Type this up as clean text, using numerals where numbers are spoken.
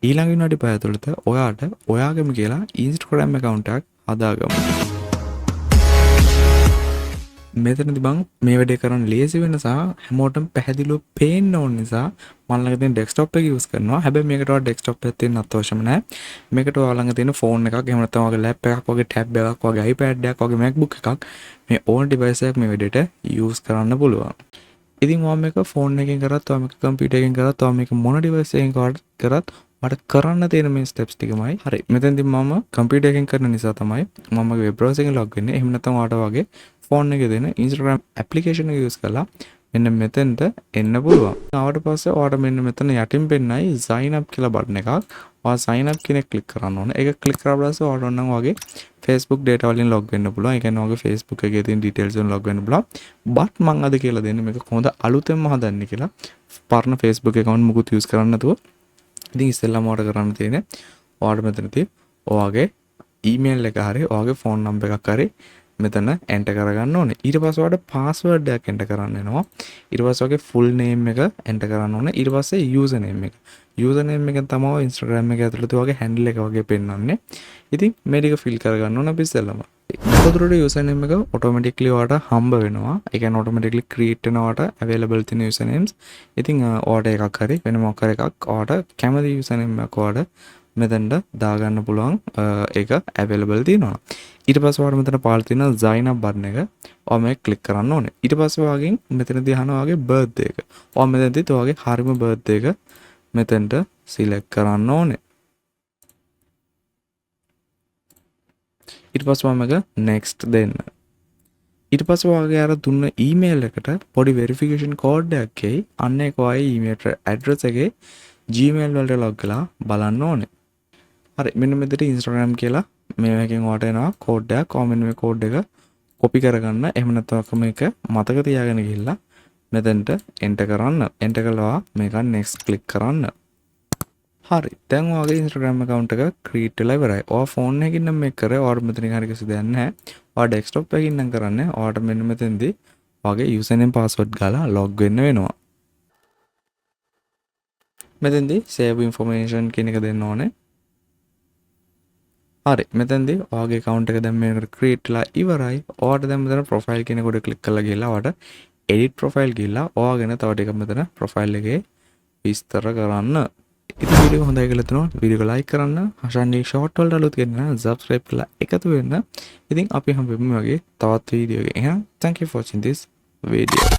ඊළඟ විනාඩි 5 ඇතුළත ඔයාට ඔයාගේම කියලා Instagram account එකක් හදාගමු. මෙතනදි බං මේ වැඩේ කරන්න ලේසි වෙන සහ හැමෝටම පැහැදිලිව පේන්න ඕන නිසා මම ළඟ තියෙන ඩෙස්ක්ටොප් එක යූස් කරනවා. හැබැයි මේකට ඔයාලා ඩෙස්ක්ටොප් එකක් තියෙන්න අවශ්‍යම නැහැ. මේකට ඔයාලා ළඟ තියෙන ෆෝන් එකක් එහෙම නැත්නම් ඔයාගේ ලැප් එකක් වගේ ටැබ් එකක් වගේ iPad එකක් වගේ MacBook එකක් මේ ඕන ඩිවයිස් එකක් මේ වැඩේට යූස් කරන්න පුළුවන්. ඉතින් ඔයා මේක ෆෝන් එකකින් කරත් ඔයා මේක කම්පියුටර් එකකින් කරත් ඔයා මේක මොන ඩිවයිස් එකකින් කරත් මට කරන්න තියෙන මේ ස්ටෙප්ස් ටිකමයි. හරි. මෙතෙන්දී මම කම්පියුටර් එකකින් කරන නිසා තමයි මම මගේ වෙබ් බ්‍රවුසර් එකෙන් ලොග් වෙන්නේ. එහෙම නැත්නම් ඔයාට වගේ ෆෝන් එකේ දෙන Instagram application එක use කරලා මෙන්න මෙතෙන්ට එන්න පුළුවන්. ආවට පස්සේ ඔයාට මෙන්න මෙතන යටින් පෙන්නයි sign up කියලා බටන් එකක්. ඔයා sign up කියන එක ක්ලික් කරන්න ඕනේ. ඒක ක්ලික් කරලා පස්සේ ඔයාට ඕන නම් වගේ Facebook data වලින් log වෙන්න පුළුවන්. ඒ කියන්නේ ඔයාගේ Facebook එකේ තියෙන details වලින් log වෙන්න පුළුවන්. but මම අද කියලා දෙන්නේ මේක කොහොමද අලුතෙන්ම හදන්නේ කියලා. පරණ Facebook account මුකුත් use කරන්න නැතුව. ඉතින් ඉස්සෙල්ලාම ඔයාට කරන්න තියෙන්නේ ඔයාට මෙතනදී ඔයාගේ email එක හරි ඔයාගේ phone number එකක් හරි මෙතන enter කරගන්න ඕනේ. ඊට පස්සේ ඔයාලට password එකක් enter කරන්න වෙනවා. ඊට පස්සේ ඔයාගේ full name එක enter කරන්න ඕනේ. ඊට පස්සේ username එක. username එකෙන් තමයි Instagram එක ඇතුළත ඔයාගේ handle එක වගේ පෙන්වන්නේ. ඉතින් මේ ටික fill කරගන්න ඕන අපි ඉස්සෙල්ලාම. මොකදට username එක automatically ඔයාලට හම්බ වෙනවා. ඒ කියන්නේ automatically create වෙනවට available තියෙන usernames. ඉතින් ඔයාලට එකක් හරි වෙන මොකක් හරි එකක් ඔයාලට කැමති username එකක් ඔයාලට මෙතනට දාගන්න පුළුවන් ඒක available තියෙනවා. ඊට පස්සේ ඔයාලට මෙතන පාළ තියෙන sign up button එක ඔයා මේක ක්ලික් කරන්න ඕනේ. ඊට පස්සේ ඔයාගෙන් මෙතනදී අහනවා ඔයාගේ birthday එක. ඔයා මෙතනදී ඔයාගේ හරිම birthday එක මෙතනට select කරන්න ඕනේ. ඊට පස්සේ මේක next දෙන්න. ඊට පස්සේ ඔයාගේ අර දුන්න email එකට පොඩි verification code එකක් එයි. අන්න ඒක ඔයාගේ email address එකේ Gmail වලට log කරලා බලන්න ඕනේ. හරි මෙන්න මෙතන Instagram කියලා මේකෙන් ඔයාට එනවා කෝඩ් එකක්. ඔයා මෙන්න මේ කෝඩ් එක කොපි කරගන්න. එහෙම නැත්නම් මේක මතක තියාගෙන ගිහිල්ලා මෙතනට enter කරන්න. enter කළා මේක next click කරන්න. හරි. දැන් ඔයාගේ Instagram account එක create වෙලා ඉවරයි. ඔයා phone එකකින් නම් මේක කරේ. ඔයාට මෙතනින් හරි කිසි දෙයක් නැහැ. ඔයා desktop එකකින් නම් කරන්නේ. ඔයාට මෙන්න මෙතෙන්දී ඔයාගේ username password ගාලා log වෙන්න වෙනවා. මෙතෙන්දී save information කියන එක දෙන්න ඕනේ. හරි මෙතෙන්දී ඔයාගේ account එක දැන් මේකට create වෙලා ඉවරයි. ඔයාට දැන් මෙතන profile කියන කොට click කරලා ගිහලා ඔයාට edit profile ගිහලා ඔයාගෙන තව ටිකක් මෙතන profile එකේ විස්තර කරන්න. ඉතින් වීඩියෝ හොඳයි කියලා හිතනවා. වීඩියෝ එක like කරන්න. හෂාන්ගේ short වලට අලුත් කෙනා subscribe කරලා එකතු වෙන්න. ඉතින් අපි හම්බෙමු වගේ තවත් වීඩියෝ එකකින්. එහෙනම් thank you for watching this video.